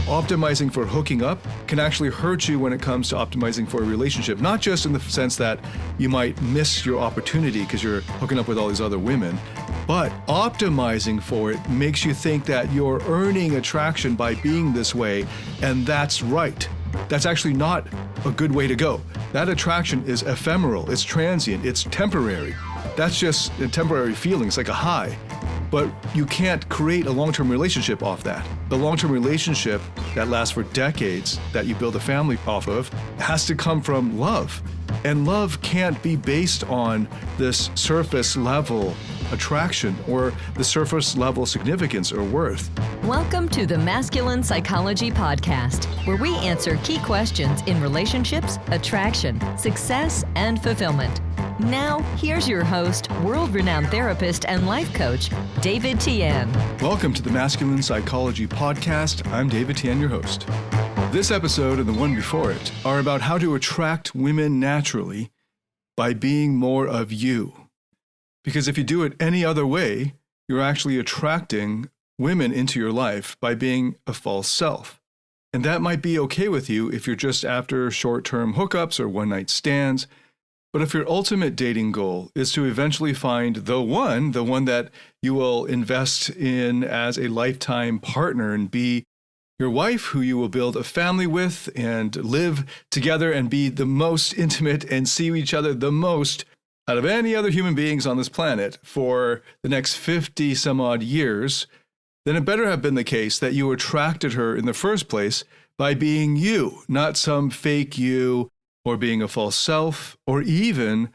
optimizing for hooking up can actually hurt you when it comes to optimizing for a relationship. Not just in the sense that you might miss your opportunity because you're hooking up with all these other women, but optimizing for it makes you think that you're earning attraction by being this way, and that's right. That's actually not a good way to go. That attraction is ephemeral, it's transient, it's temporary. That's just a temporary feeling, it's like a high. But you can't create a long-term relationship off that. The long-term relationship that lasts for decades, that you build a family off of, has to come from love. And love can't be based on this surface level attraction or the surface level significance or worth. Welcome to the Masculine Psychology Podcast, where we answer key questions in relationships, attraction, success, and fulfillment. Now, here's your host, world-renowned therapist and life coach, David Tian. Welcome to the Masculine Psychology Podcast. I'm David Tian, your host. This episode and the one before it are about how to attract women naturally by being more of you. Because if you do it any other way, you're actually attracting women into your life by being a false self. And that might be okay with you if you're just after short-term hookups or one-night stands. But if your ultimate dating goal is to eventually find the one that you will invest in as a lifetime partner and be your wife who you will build a family with and live together and be the most intimate and see each other the most out of any other human beings on this planet for the next 50 some odd years, then it better have been the case that you attracted her in the first place by being you, not some fake you, or being a false self, or even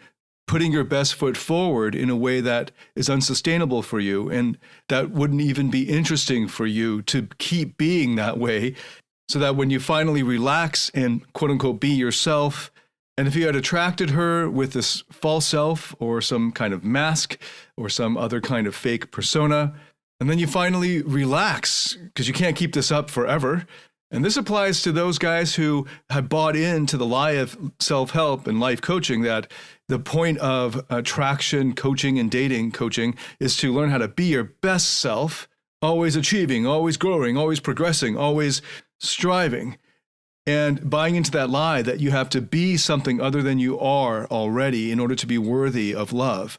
putting your best foot forward in a way that is unsustainable for you and that wouldn't even be interesting for you to keep being that way, so that when you finally relax and quote unquote be yourself, and if you had attracted her with this false self or some kind of mask or some other kind of fake persona, and then you finally relax because you can't keep this up forever. And this applies to those guys who have bought into the lie of self-help and life coaching, that the point of attraction coaching and dating coaching is to learn how to be your best self, always achieving, always growing, always progressing, always striving, and buying into that lie that you have to be something other than you are already in order to be worthy of love.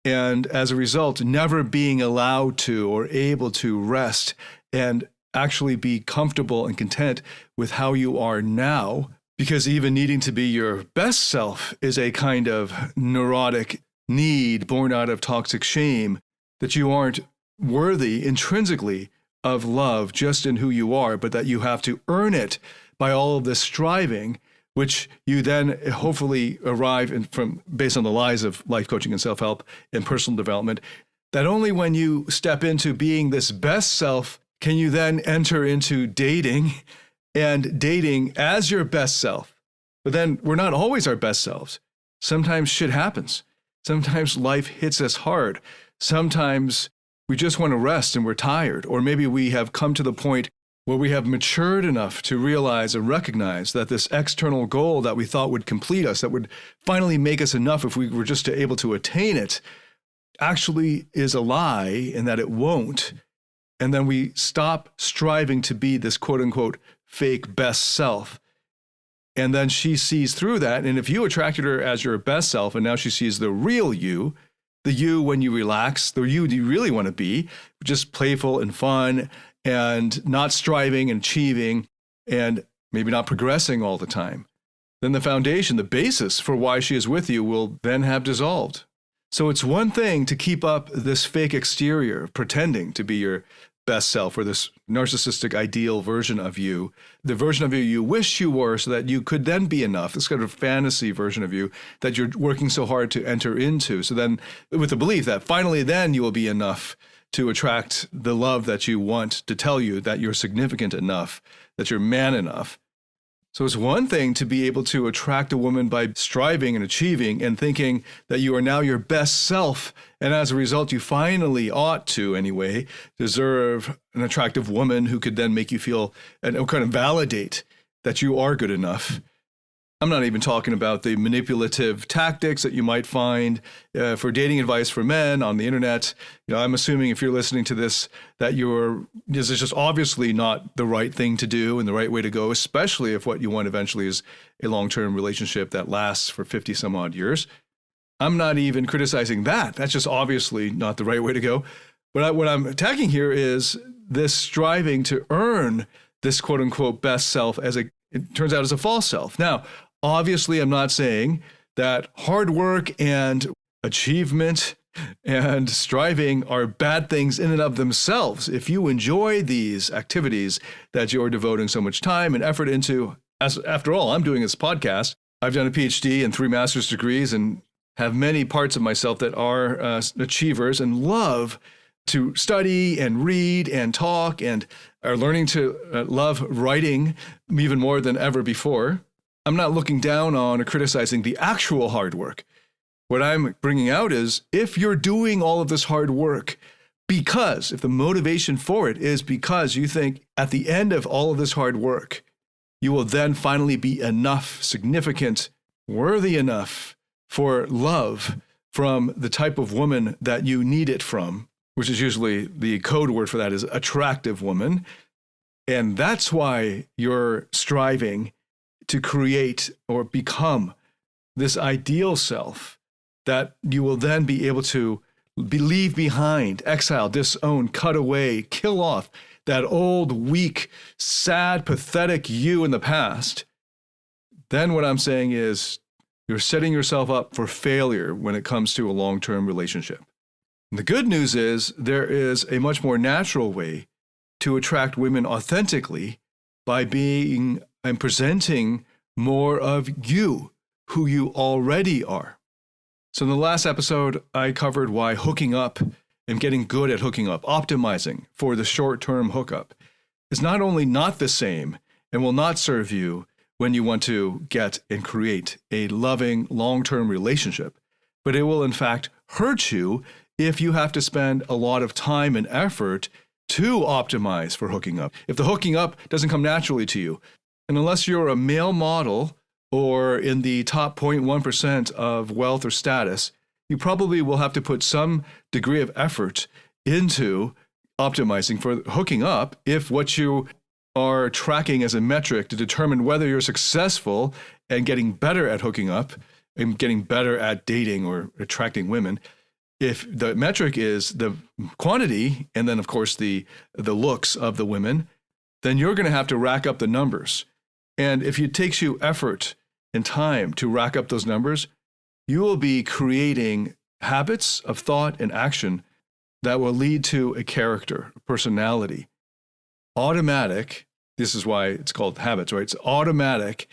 And as a result, never being allowed to or able to rest and actually be comfortable and content with how you are now, because even needing to be your best self is a kind of neurotic need born out of toxic shame, that you aren't worthy intrinsically of love just in who you are, but that you have to earn it by all of this striving, which you then hopefully arrive in from based on the lies of life coaching and self-help and personal development, that only when you step into being this best self can you then enter into dating and dating as your best self. But then we're not always our best selves. Sometimes shit happens. Sometimes life hits us hard. Sometimes we just want to rest and we're tired. Or maybe we have come to the point where we have matured enough to realize and recognize that this external goal that we thought would complete us, that would finally make us enough if we were just able to attain it, actually is a lie, and that it won't. And then we stop striving to be this quote unquote fake best self. And then she sees through that. And if you attracted her as your best self, and now she sees the real you, the you when you relax, the you really want to be, just playful and fun and not striving and achieving and maybe not progressing all the time, then the foundation, the basis for why she is with you will then have dissolved. So it's one thing to keep up this fake exterior, pretending to be your best self or this narcissistic ideal version of you, the version of you you wish you were so that you could then be enough, this kind of fantasy version of you that you're working so hard to enter into. So then with the belief that finally then you will be enough to attract the love that you want to tell you that you're significant enough, that you're man enough. So it's one thing to be able to attract a woman by striving and achieving and thinking that you are now your best self. And as a result, you finally ought to, anyway, deserve an attractive woman who could then make you feel and kind of validate that you are good enough. I'm not even talking about the manipulative tactics that you might find for dating advice for men on the internet. I'm assuming if you're listening to this, that this is just obviously not the right thing to do and the right way to go, especially if what you want eventually is a long-term relationship that lasts for 50 some odd years. I'm not even criticizing that. That's just obviously not the right way to go. But what I'm attacking here is this striving to earn this quote unquote best self it turns out as a false self. Now, obviously, I'm not saying that hard work and achievement and striving are bad things in and of themselves. If you enjoy these activities that you're devoting so much time and effort into, after all, I'm doing this podcast. I've done a PhD and 3 master's degrees and have many parts of myself that are achievers and love to study and read and talk and are learning to love writing even more than ever before. I'm not looking down on or criticizing the actual hard work. What I'm bringing out is if you're doing all of this hard work if the motivation for it is because you think at the end of all of this hard work, you will then finally be enough, significant, worthy enough for love from the type of woman that you need it from, which is usually the code word for that is attractive woman. And that's why you're striving to create or become this ideal self that you will then be able to leave behind, exile, disown, cut away, kill off that old, weak, sad, pathetic you in the past. Then what I'm saying is you're setting yourself up for failure when it comes to a long-term relationship. And the good news is there is a much more natural way to attract women authentically by being and presenting more of you, who you already are. So in the last episode, I covered why hooking up and getting good at hooking up, optimizing for the short-term hookup, is not only not the same and will not serve you when you want to get and create a loving long-term relationship, but it will in fact hurt you if you have to spend a lot of time and effort to optimize for hooking up. If the hooking up doesn't come naturally to you, and unless you're a male model or in the top 0.1% of wealth or status, you probably will have to put some degree of effort into optimizing for hooking up if what you are tracking as a metric to determine whether you're successful and getting better at hooking up and getting better at dating or attracting women. If the metric is the quantity and then, of course, the looks of the women, then you're going to have to rack up the numbers. And if it takes you effort and time to rack up those numbers, you will be creating habits of thought and action that will lead to a character, a personality. Automatic, this is why it's called habits, right? It's automatic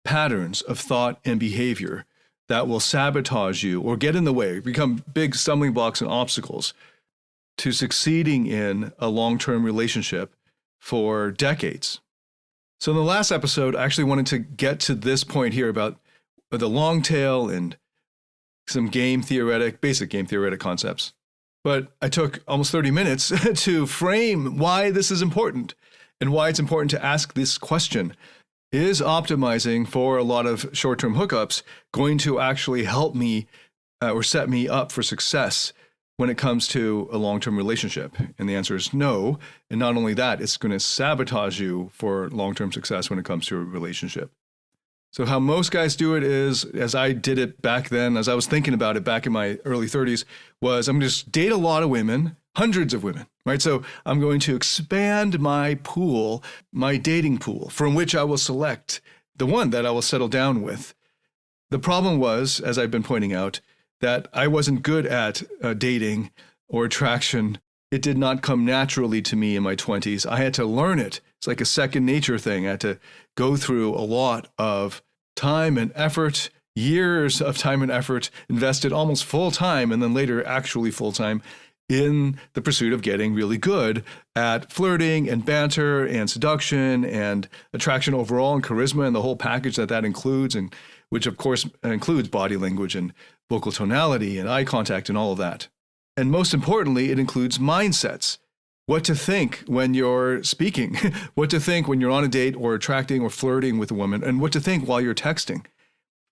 patterns of thought and behavior that will sabotage you or get in the way, become big stumbling blocks and obstacles to succeeding in a long-term relationship for decades. So in the last episode, I actually wanted to get to this point here about the long tail and some basic game theoretic concepts. But I took almost 30 minutes to frame why this is important and why it's important to ask this question. Is optimizing for a lot of short-term hookups going to actually help me or set me up for success when it comes to a long-term relationship? And the answer is no. And not only that, it's going to sabotage you for long-term success when it comes to a relationship. So how most guys do it is, as I did it back then, as I was thinking about it back in my early 30s, was I'm going to just date a lot of women, hundreds of women, right? So I'm going to expand my pool, my dating pool, from which I will select the one that I will settle down with. The problem was, as I've been pointing out, that I wasn't good at dating or attraction. It did not come naturally to me in my 20s. I had to learn it. It's like a second nature thing. I had to go through a lot of time and effort, years of time and effort, invested almost full time and then later actually full time in the pursuit of getting really good at flirting and banter and seduction and attraction overall and charisma and the whole package that includes, and which of course includes body language and vocal tonality and eye contact and all of that. And most importantly, it includes mindsets. what to think when you're speaking, what to think when you're on a date or attracting or flirting with a woman, and what to think while you're texting.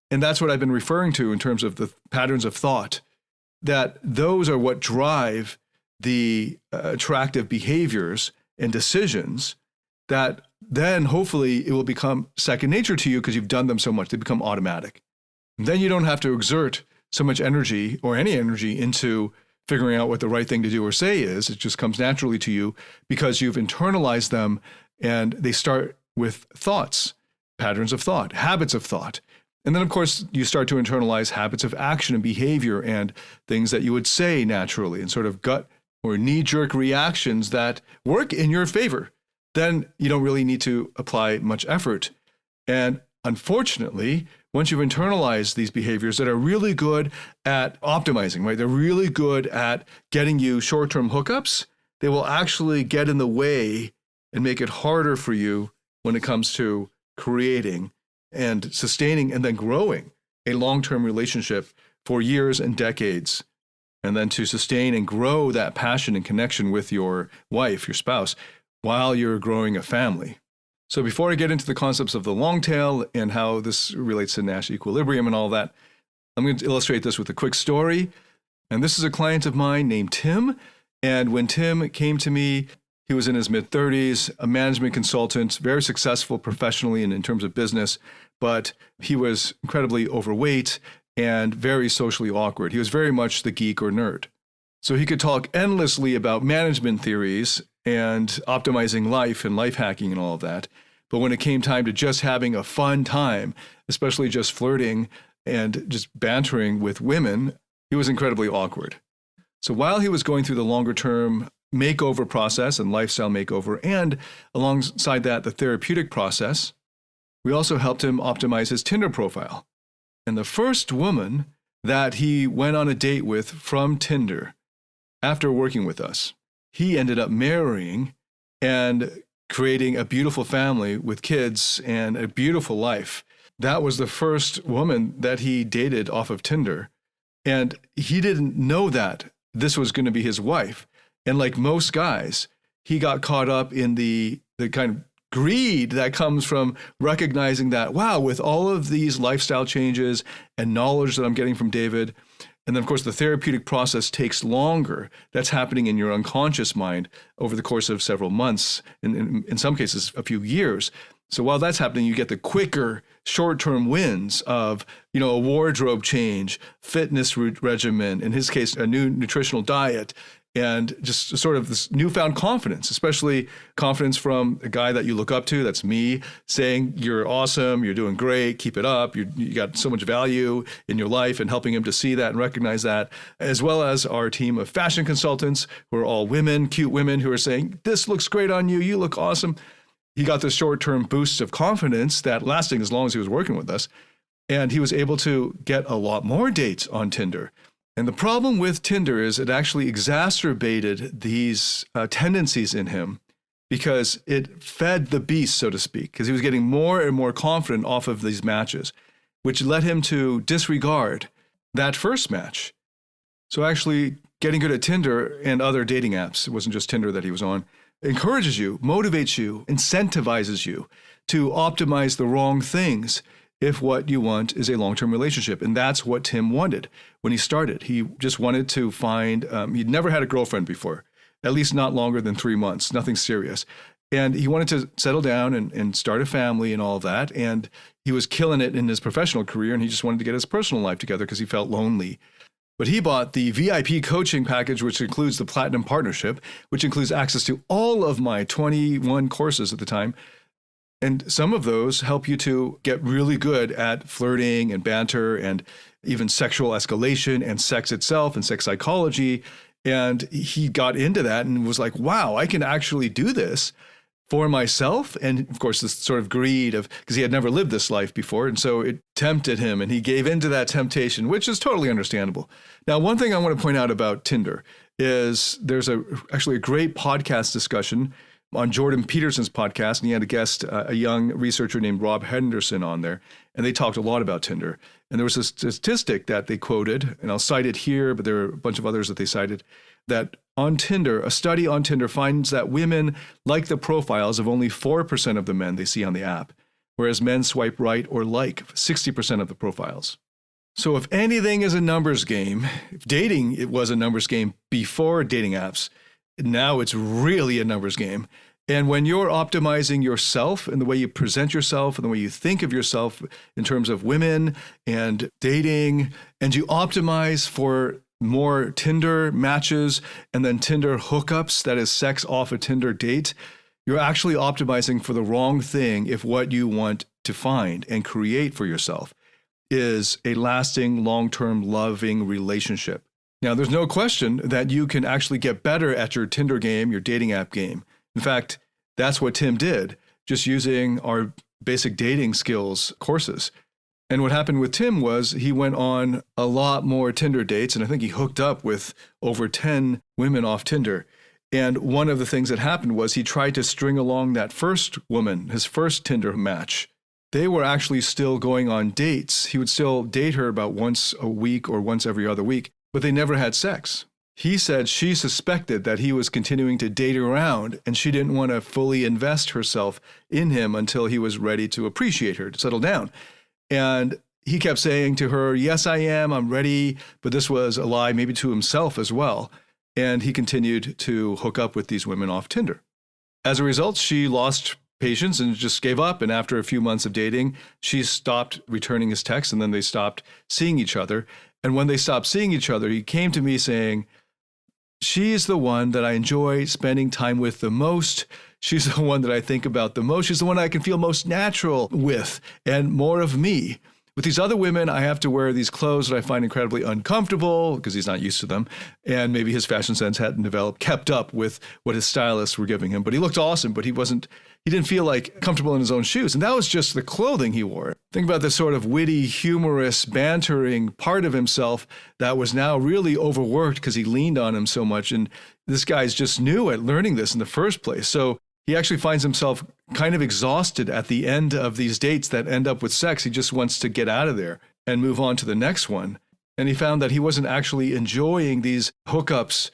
And that's what I've been referring to in terms of the patterns of thought, that those are what drive the attractive behaviors and decisions that then hopefully it will become second nature to you because you've done them so much. They become automatic. And then you don't have to exert so much energy or any energy into figuring out what the right thing to do or say is. It just comes naturally to you because you've internalized them, and they start with thoughts, patterns of thought, habits of thought. And then, of course, you start to internalize habits of action and behavior and things that you would say naturally and sort of gut or knee-jerk reactions that work in your favor. Then you don't really need to apply much effort. And unfortunately, once you've internalized these behaviors that are really good at optimizing, right? They're really good at getting you short-term hookups. They will actually get in the way and make it harder for you when it comes to creating and sustaining and then growing a long-term relationship for years and decades. And then to sustain and grow that passion and connection with your wife, your spouse, while you're growing a family. So before I get into the concepts of the long tail and how this relates to Nash equilibrium and all that, I'm going to illustrate this with a quick story. And this is a client of mine named Tim. And when Tim came to me, he was in his mid-30s, a management consultant, very successful professionally and in terms of business, but he was incredibly overweight and very socially awkward. He was very much the geek or nerd. So he could talk endlessly about management theories and optimizing life and life hacking and all of that. But when it came time to just having a fun time, especially just flirting and just bantering with women, he was incredibly awkward. So while he was going through the longer term makeover process and lifestyle makeover, and alongside that, the therapeutic process, we also helped him optimize his Tinder profile. And the first woman that he went on a date with from Tinder after working with us, he ended up marrying and creating a beautiful family with kids and a beautiful life. That was the first woman that he dated off of Tinder. And he didn't know that this was going to be his wife. And like most guys, he got caught up in the kind of greed that comes from recognizing that, wow, with all of these lifestyle changes and knowledge that I'm getting from David, and then, of course, the therapeutic process takes longer. That's happening in your unconscious mind over the course of several months, in some cases, a few years. So while that's happening, you get the quicker short-term wins of, a wardrobe change, fitness regimen, in his case, a new nutritional diet, and just sort of this newfound confidence, especially confidence from a guy that you look up to, that's me, saying you're awesome, you're doing great, keep it up, you got so much value in your life, and helping him to see that and recognize that, as well as our team of fashion consultants who are all women, cute women who are saying, this looks great on you, you look awesome. He got this short-term boost of confidence that lasting as long as he was working with us, and he was able to get a lot more dates on Tinder. And the problem with Tinder is it actually exacerbated these tendencies in him because it fed the beast, so to speak, because he was getting more and more confident off of these matches, which led him to disregard that first match. So actually getting good at Tinder and other dating apps, it wasn't just Tinder that he was on, encourages you, motivates you, incentivizes you to optimize the wrong things if what you want is a long-term relationship. And that's what Tim wanted when he started. He just wanted to find, he'd never had a girlfriend before, at least not longer than 3 months, nothing serious. And he wanted to settle down and start a family and all of that. And he was killing it in his professional career, and he just wanted to get his personal life together because he felt lonely. But he bought the VIP coaching package, which includes the Platinum Partnership, which includes access to all of my 21 courses at the time. And some of those help you to get really good at flirting and banter and even sexual escalation and sex itself and sex psychology. And he got into that and was like, wow, I can actually do this for myself. And of course, this sort of greed of, because he had never lived this life before. And so it tempted him and he gave into that temptation, which is totally understandable. Now, one thing I want to point out about Tinder is there's actually a great podcast discussion on Jordan Peterson's podcast, and he had a guest, a young researcher named Rob Henderson on there, and they talked a lot about Tinder. And there was a statistic that they quoted, and I'll cite it here, but there are a bunch of others that they cited, that on Tinder, a study on Tinder finds that women like the profiles of only 4% of the men they see on the app, whereas men swipe right or like 60% of the profiles. So if anything is a numbers game, if dating it was a numbers game before dating apps, now it's really a numbers game. And when you're optimizing yourself and the way you present yourself and the way you think of yourself in terms of women and dating, and you optimize for more Tinder matches and then Tinder hookups, that is sex off a Tinder date, you're actually optimizing for the wrong thing if what you want to find and create for yourself is a lasting, long-term, loving relationship. Now, there's no question that you can actually get better at your Tinder game, your dating app game. In fact, that's what Tim did, just using our basic dating skills courses. And what happened with Tim was he went on a lot more Tinder dates, and I think he hooked up with over 10 women off Tinder. And one of the things that happened was he tried to string along that first woman, his first Tinder match. They were actually still going on dates. He would still date her about once a week or once every other week, but they never had sex. He said she suspected that he was continuing to date around, and she didn't want to fully invest herself in him until he was ready to appreciate her, to settle down. And he kept saying to her, yes, I am, I'm ready. But this was a lie, maybe to himself as well. And he continued to hook up with these women off Tinder. As a result, she lost patience and just gave up. And after a few months of dating, she stopped returning his texts, and then they stopped seeing each other. And when they stopped seeing each other, he came to me saying, she's the one that I enjoy spending time with the most. She's the one that I think about the most. She's the one I can feel most natural with and more of me. With these other women, I have to wear these clothes that I find incredibly uncomfortable because he's not used to them. And maybe his fashion sense hadn't kept up with what his stylists were giving him. But he looked awesome, but he didn't feel like comfortable in his own shoes. And that was just the clothing he wore. Think about this sort of witty, humorous, bantering part of himself that was now really overworked because he leaned on him so much. And this guy's just new at learning this in the first place. So he actually finds himself kind of exhausted at the end of these dates that end up with sex. He just wants to get out of there and move on to the next one. And he found that he wasn't actually enjoying these hookups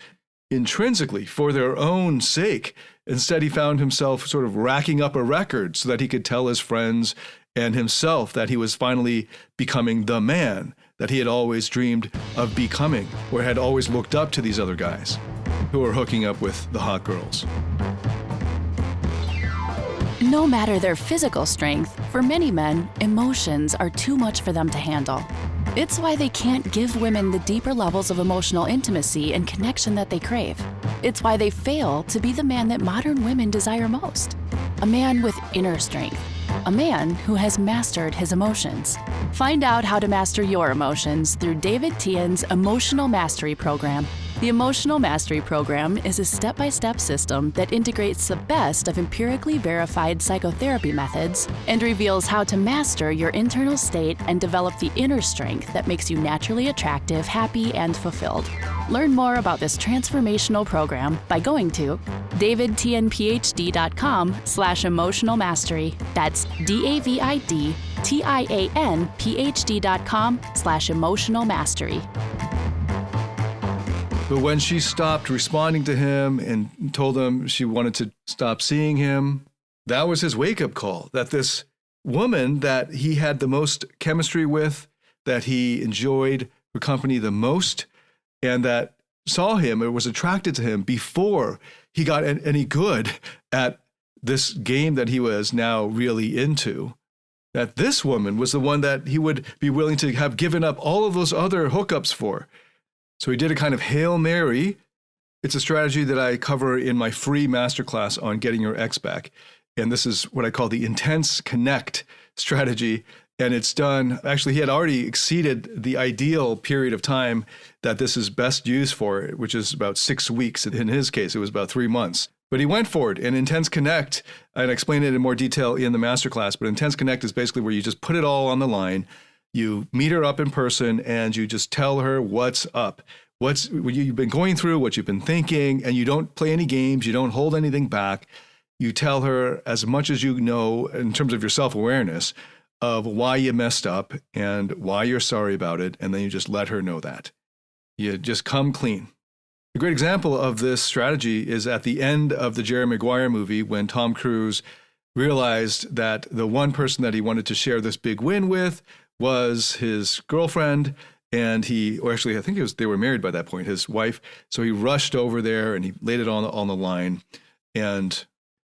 intrinsically for their own sake. Instead, he found himself sort of racking up a record so that he could tell his friends and himself that he was finally becoming the man that he had always dreamed of becoming, or had always looked up to these other guys who were hooking up with the hot girls. No matter their physical strength, for many men, emotions are too much for them to handle. It's why they can't give women the deeper levels of emotional intimacy and connection that they crave. It's why they fail to be the man that modern women desire most. A man with inner strength. A man who has mastered his emotions. Find out how to master your emotions through David Tian's Emotional Mastery Program. The Emotional Mastery Program is a step-by-step system that integrates the best of empirically verified psychotherapy methods and reveals how to master your internal state and develop the inner strength that makes you naturally attractive, happy, and fulfilled. Learn more about this transformational program by going to davidtianphd.com/emotional mastery. That's davidtianphd.com/emotional mastery. But when she stopped responding to him and told him she wanted to stop seeing him, that was his wake-up call, that this woman that he had the most chemistry with, that he enjoyed her company the most, and that saw him or was attracted to him before he got any good at this game that he was now really into, that this woman was the one that he would be willing to have given up all of those other hookups for. So he did a kind of Hail Mary. It's a strategy that I cover in my free masterclass on getting your ex back. And this is what I call the intense connect strategy. And it's done, actually, he had already exceeded the ideal period of time that this is best used for, which is about 6 weeks. In his case, it was about 3 months. But he went for it. And Intense Connect, and I explain it in more detail in the masterclass, but Intense Connect is basically where you just put it all on the line. You meet her up in person and you just tell her what's up, what you've been going through, what you've been thinking, and you don't play any games. You don't hold anything back. You tell her as much as you know in terms of your self-awareness of why you messed up and why you're sorry about it. And then you just let her know that. You just come clean. A great example of this strategy is at the end of the Jerry Maguire movie when Tom Cruise realized that the one person that he wanted to share this big win with was his girlfriend. And I think they were married by that point, his wife. So he rushed over there and he laid it on the line. And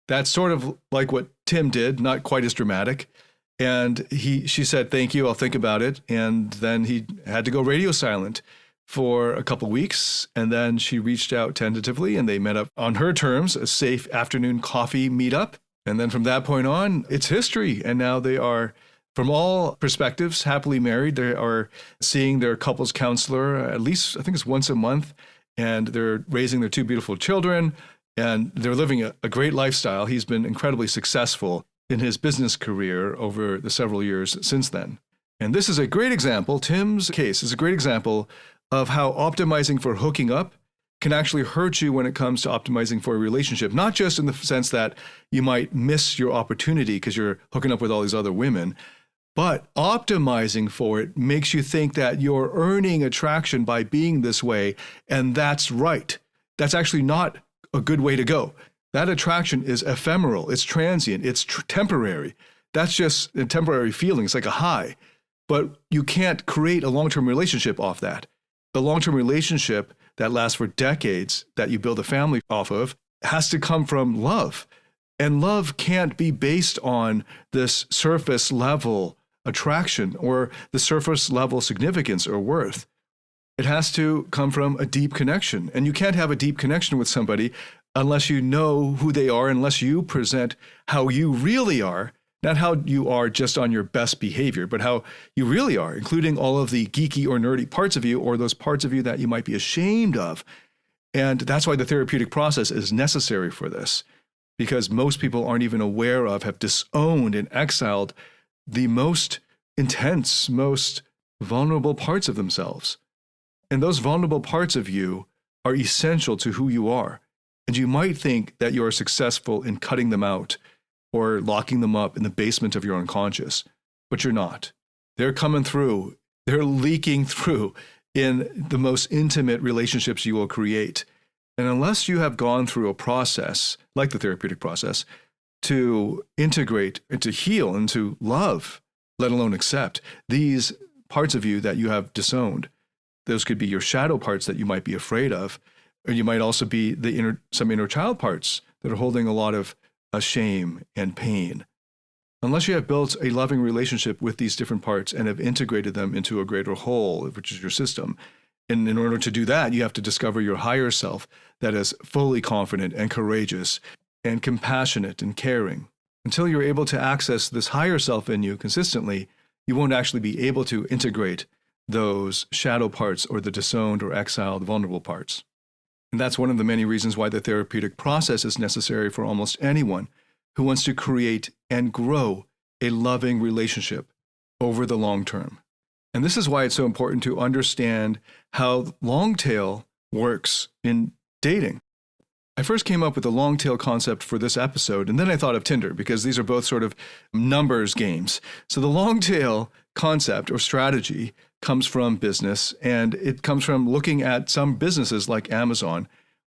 that's sort of like what Tim did, not quite as dramatic. And she said, "Thank you, I'll think about it." And then he had to go radio silent for a couple weeks. And then she reached out tentatively and they met up on her terms, a safe afternoon coffee meetup. And then from that point on, it's history. And now they are, from all perspectives, happily married. They are seeing their couples counselor at least, I think it's once a month. And they're raising their two beautiful children. And they're living a great lifestyle. He's been incredibly successful in his business career over the several years since then. And this is a great example. Tim's case is a great example of how optimizing for hooking up can actually hurt you when it comes to optimizing for a relationship. Not just in the sense that you might miss your opportunity because you're hooking up with all these other women, but optimizing for it makes you think that you're earning attraction by being this way, and that's right. That's actually not a good way to go. That attraction is ephemeral, it's transient, it's temporary. That's just a temporary feeling, it's like a high. But you can't create a long-term relationship off that. The long-term relationship that lasts for decades, that you build a family off of, has to come from love. And love can't be based on this surface level attraction or the surface level significance or worth. It has to come from a deep connection. And you can't have a deep connection with somebody unless you know who they are, unless you present how you really are, not how you are just on your best behavior, but how you really are, including all of the geeky or nerdy parts of you or those parts of you that you might be ashamed of. And that's why the therapeutic process is necessary for this, because most people aren't even aware of, have disowned and exiled the most intense, most vulnerable parts of themselves. And those vulnerable parts of you are essential to who you are. And you might think that you are successful in cutting them out or locking them up in the basement of your unconscious, but you're not. They're coming through. They're leaking through in the most intimate relationships you will create. And unless you have gone through a process, like the therapeutic process, to integrate and to heal and to love, let alone accept these parts of you that you have disowned, those could be your shadow parts that you might be afraid of, or you might also be some inner child parts that are holding a lot of shame and pain. Unless you have built a loving relationship with these different parts and have integrated them into a greater whole, which is your system. And in order to do that, you have to discover your higher self that is fully confident and courageous and compassionate and caring. Until you're able to access this higher self in you consistently, you won't actually be able to integrate those shadow parts or the disowned or exiled vulnerable parts. And that's one of the many reasons why the therapeutic process is necessary for almost anyone who wants to create and grow a loving relationship over the long term. And this is why it's so important to understand how long tail works in dating. I first came up with the long tail concept for this episode, and then I thought of Tinder, because these are both sort of numbers games. So the long tail concept or strategy comes from business, and it comes from looking at some businesses like Amazon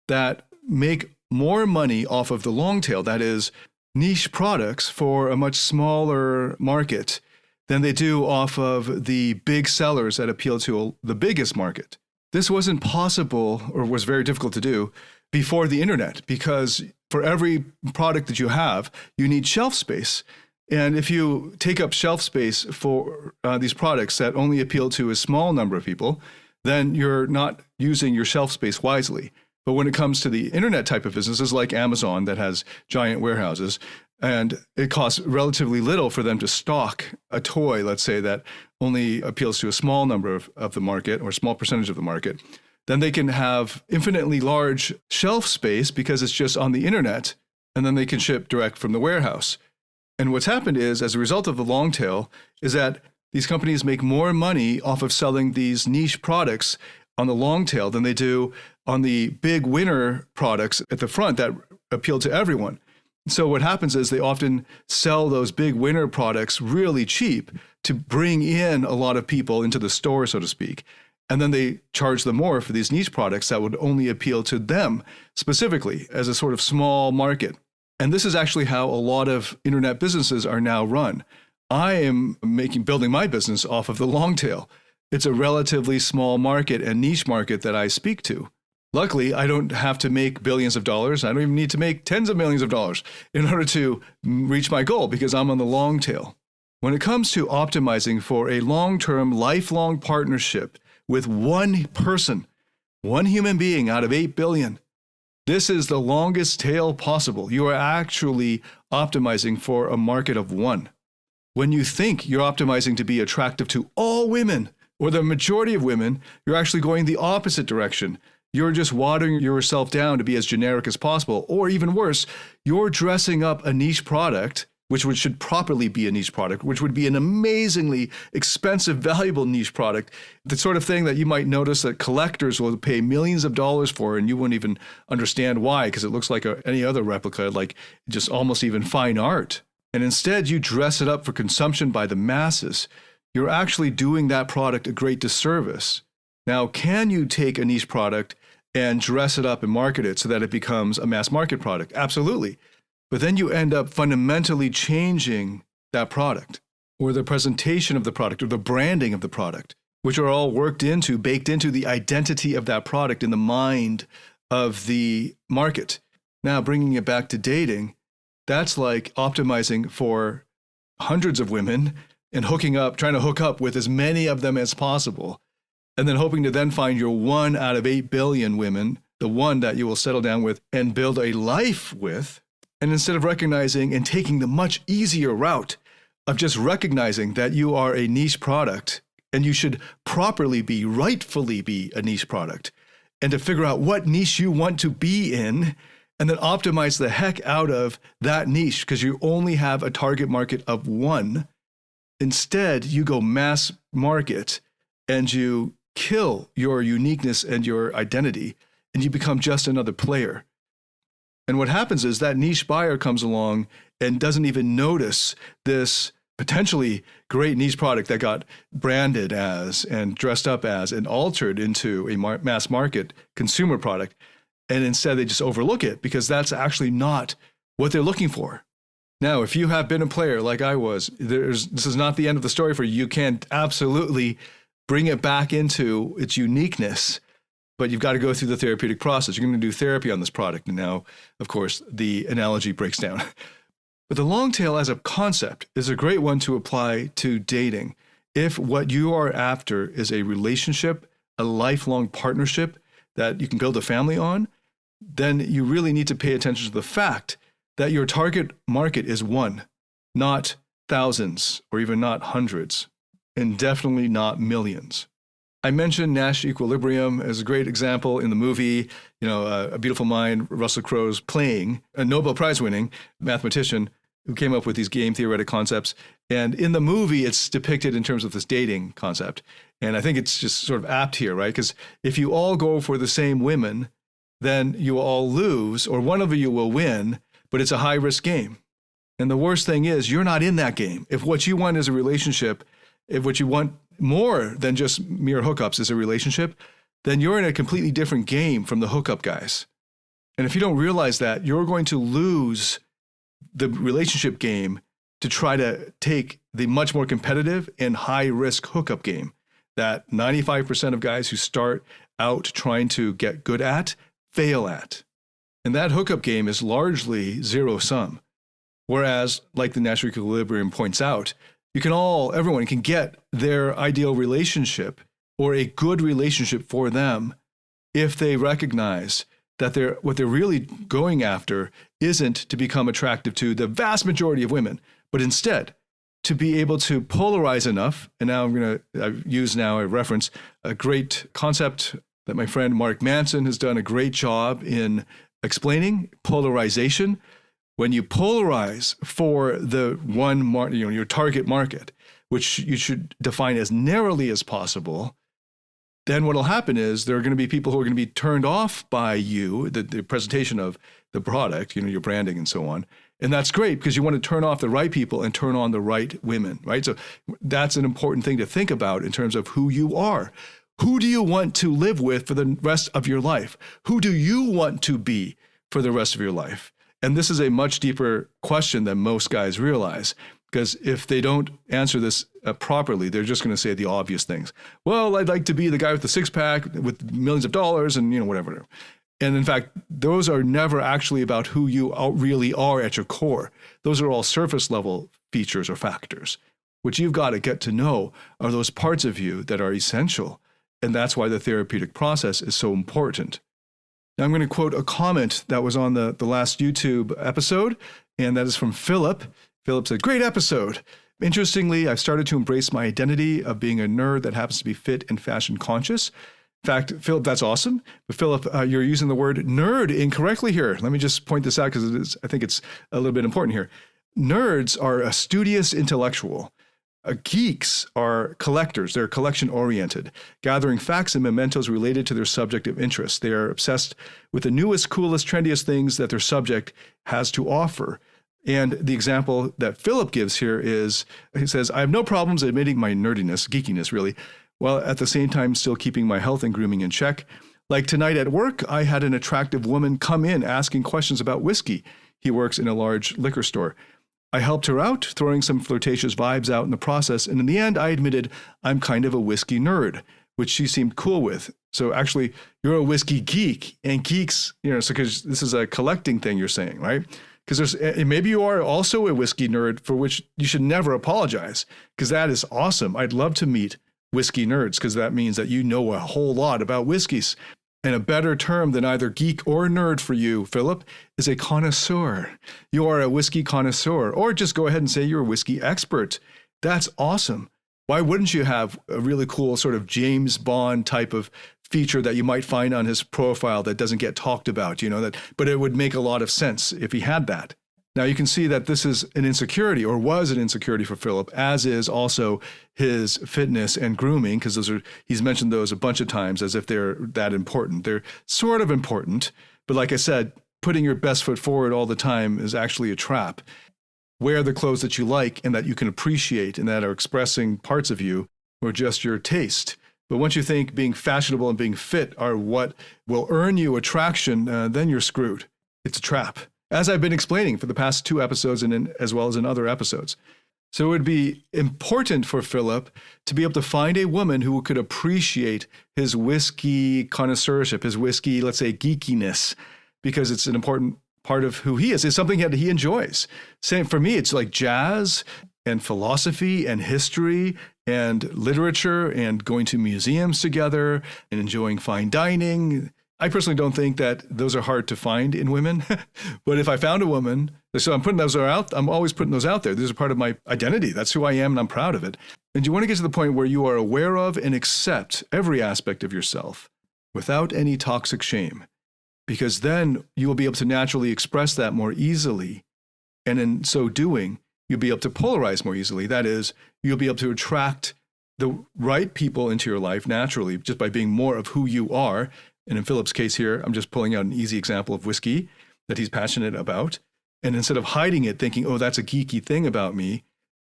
that make more money off of the long tail, that is, niche products for a much smaller market, than they do off of the big sellers that appeal to the biggest market. This wasn't possible, or was very difficult to do, before the internet, because for every product that you have, you need shelf space. And if you take up shelf space for these products that only appeal to a small number of people, then you're not using your shelf space wisely. But when it comes to the internet type of businesses like Amazon that has giant warehouses, and it costs relatively little for them to stock a toy, let's say, that only appeals to a small number of the market or a small percentage of the market, then they can have infinitely large shelf space because it's just on the internet, and then they can ship direct from the warehouse. And what's happened is, as a result of the long tail, is that these companies make more money off of selling these niche products on the long tail than they do on the big winner products at the front that appeal to everyone. So what happens is they often sell those big winner products really cheap to bring in a lot of people into the store, so to speak. And then they charge them more for these niche products that would only appeal to them specifically as a sort of small market. And this is actually how a lot of internet businesses are now run. I am building my business off of the long tail. It's a relatively small market and niche market that I speak to. Luckily, I don't have to make billions of dollars. I don't even need to make tens of millions of dollars in order to reach my goal because I'm on the long tail. When it comes to optimizing for a long-term, lifelong partnership with one person, one human being out of 8 billion, this is the longest tail possible. You are actually optimizing for a market of one. When you think you're optimizing to be attractive to all women or the majority of women, you're actually going the opposite direction. You're just watering yourself down to be as generic as possible. Or even worse, you're dressing up a niche product, which should properly be a niche product, which would be an amazingly expensive, valuable niche product. The sort of thing that you might notice that collectors will pay millions of dollars for, and you wouldn't even understand why, because it looks like any other replica, like just almost even fine art. And instead, you dress it up for consumption by the masses. You're actually doing that product a great disservice. Now, can you take a niche product and dress it up and market it so that it becomes a mass market product? Absolutely. But then you end up fundamentally changing that product or the presentation of the product or the branding of the product, which are all baked into the identity of that product in the mind of the market. Now, bringing it back to dating, that's like optimizing for hundreds of women and trying to hook up with as many of them as possible, and then hoping to then find your 1 out of 8 billion women, the one that you will settle down with and build a life with. And instead of recognizing and taking the much easier route of just recognizing that you are a niche product and you should rightfully be a niche product, and to figure out what niche you want to be in, and then optimize the heck out of that niche because you only have a target market of one. Instead, you go mass market and you kill your uniqueness and your identity, and you become just another player. And what happens is that niche buyer comes along and doesn't even notice this potentially great niche product that got branded as and dressed up as and altered into a mass market consumer product. And instead they just overlook it because that's actually not what they're looking for. Now, if you have been a player like I was, this is not the end of the story for you. You can absolutely bring it back into its uniqueness, but you've got to go through the therapeutic process. You're going to do therapy on this product. And now, of course, the analogy breaks down. But the long tail as a concept is a great one to apply to dating. If what you are after is a relationship, a lifelong partnership that you can build a family on, then you really need to pay attention to the fact that your target market is one, not thousands or even not hundreds, and definitely not millions. I mentioned Nash equilibrium as a great example in the movie, A Beautiful Mind, Russell Crowe's playing a Nobel Prize winning mathematician who came up with these game theoretic concepts. And in the movie, it's depicted in terms of this dating concept. And I think it's just sort of apt here, right? Because if you all go for the same women, then you will all lose, or one of you will win, but it's a high-risk game. And the worst thing is you're not in that game. If what you want is a relationship, if what you want more than just mere hookups is a relationship, then you're in a completely different game from the hookup guys. And if you don't realize that, you're going to lose the relationship game to try to take the much more competitive and high-risk hookup game that 95% of guys who start out trying to get good at fail at. And that hookup game is largely zero-sum. Whereas, like the Nash equilibrium points out, everyone can get their ideal relationship or a good relationship for them if they recognize that what they're really going after isn't to become attractive to the vast majority of women, but instead to be able to polarize enough. And now I'm going to use a reference, a great concept that my friend Mark Manson has done a great job in explaining, polarization. When you polarize for the your target market, which you should define as narrowly as possible, then what will happen is there are going to be people who are going to be turned off by you, the presentation of the product, your branding and so on. And that's great because you want to turn off the right people and turn on the right women, right? So that's an important thing to think about in terms of who you are. Who do you want to live with for the rest of your life? Who do you want to be for the rest of your life? And this is a much deeper question than most guys realize, because if they don't answer this properly, they're just going to say the obvious things. Well, I'd like to be the guy with the six-pack with millions of dollars and, whatever. And in fact, those are never actually about who you really are at your core. Those are all surface level features or factors. What you've got to get to know are those parts of you that are essential. And that's why the therapeutic process is so important. Now, I'm going to quote a comment that was on the last YouTube episode, and that is from Philip. Philip said, "Great episode. Interestingly, I've started to embrace my identity of being a nerd that happens to be fit and fashion conscious." In fact, Philip, that's awesome. But Philip, you're using the word nerd incorrectly here. Let me just point this out because I think it's a little bit important here. Nerds are a studious intellectual. Geeks are collectors. They're collection-oriented, gathering facts and mementos related to their subject of interest. They are obsessed with the newest, coolest, trendiest things that their subject has to offer. And the example that Philip gives here is, he says, "I have no problems admitting my nerdiness, geekiness really, while at the same time still keeping my health and grooming in check. Like tonight at work, I had an attractive woman come in asking questions about whiskey. He works in a large liquor store. I helped her out, throwing some flirtatious vibes out in the process, and in the end, I admitted I'm kind of a whiskey nerd, which she seemed cool with. So actually, you're a whiskey geek, and geeks, so because this is a collecting thing you're saying, right? Because maybe you are also a whiskey nerd for which you should never apologize, because that is awesome. I'd love to meet whiskey nerds, because that means that you know a whole lot about whiskeys. And a better term than either geek or nerd for you, Philip, is a connoisseur. You are a whiskey connoisseur, or just go ahead and say you're a whiskey expert. That's awesome. Why wouldn't you have a really cool sort of James Bond type of feature that you might find on his profile that doesn't get talked about, but it would make a lot of sense if he had that. Now you can see that this is an insecurity, or was an insecurity for Philip, as is also his fitness and grooming, because he's mentioned those a bunch of times as if they're that important. They're sort of important, but like I said, putting your best foot forward all the time is actually a trap. Wear the clothes that you like and that you can appreciate and that are expressing parts of you or just your taste. But once you think being fashionable and being fit are what will earn you attraction, then you're screwed. It's a trap, as I've been explaining for the past 2 episodes and as well as in other episodes. So it would be important for Philip to be able to find a woman who could appreciate his whiskey connoisseurship, his whiskey, let's say, geekiness, because it's an important part of who he is. It's something that he enjoys. Same for me, it's like jazz and philosophy and history and literature and going to museums together and enjoying fine dining. I personally don't think that those are hard to find in women, but if I found a woman, so I'm always putting those out there. These are part of my identity. That's who I am, and I'm proud of it. And you want to get to the point where you are aware of and accept every aspect of yourself without any toxic shame, because then you will be able to naturally express that more easily. And in so doing, you'll be able to polarize more easily. That is, you'll be able to attract the right people into your life naturally, just by being more of who you are. And in Philip's case here, I'm just pulling out an easy example of whiskey that he's passionate about. And instead of hiding it, thinking, oh, that's a geeky thing about me,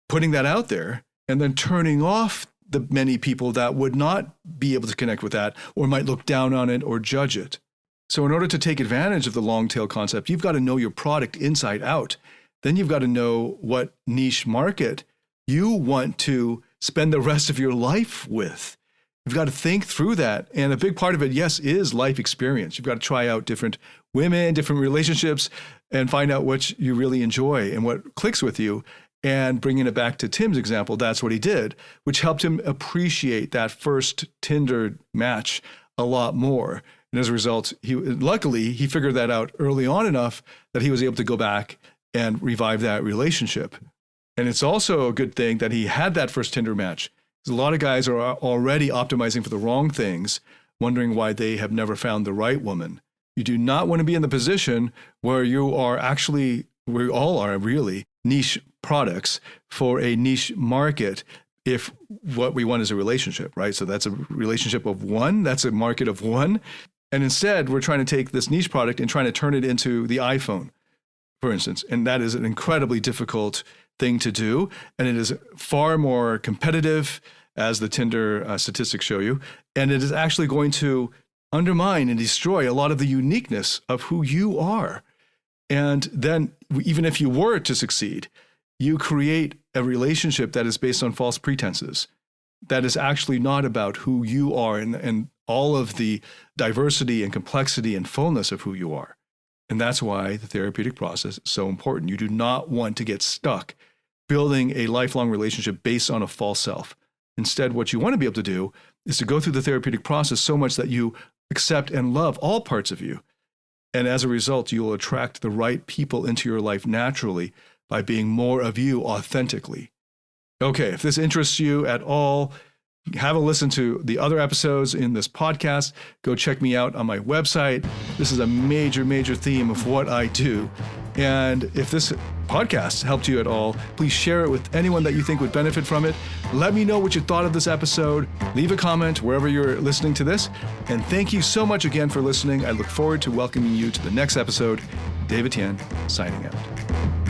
putting that out there and then turning off the many people that would not be able to connect with that or might look down on it or judge it. So in order to take advantage of the long tail concept, you've got to know your product inside out. Then you've got to know what niche market you want to spend the rest of your life with. You've got to think through that. And a big part of it, yes, is life experience. You've got to try out different women, different relationships, and find out what you really enjoy and what clicks with you. And bringing it back to Tim's example, that's what he did, which helped him appreciate that first Tinder match a lot more. And as a result, luckily, he figured that out early on enough that he was able to go back and revive that relationship. And it's also a good thing that he had that first Tinder match. A lot of guys are already optimizing for the wrong things, wondering why they have never found the right woman. You do not want to be in the position where you are actually, we all are really, niche products for a niche market if what we want is a relationship, right? So that's a relationship of one, that's a market of one. And instead, we're trying to take this niche product and trying to turn it into the iPhone, for instance. And that is an incredibly difficult thing to do. And it is far more competitive as the Tinder statistics show you. And it is actually going to undermine and destroy a lot of the uniqueness of who you are. And then even if you were to succeed, you create a relationship that is based on false pretenses, that is actually not about who you are and all of the diversity and complexity and fullness of who you are. And that's why the therapeutic process is so important. You do not want to get stuck building a lifelong relationship based on a false self. Instead, what you want to be able to do is to go through the therapeutic process so much that you accept and love all parts of you. And as a result, you will attract the right people into your life naturally by being more of you authentically. Okay, if this interests you at all, have a listen to the other episodes in this podcast. Go check me out on my website. This is a major, major theme of what I do. And if this podcast helped you at all, please share it with anyone that you think would benefit from it. Let me know what you thought of this episode. Leave a comment wherever you're listening to this. And thank you so much again for listening. I look forward to welcoming you to the next episode. David Tian, signing out.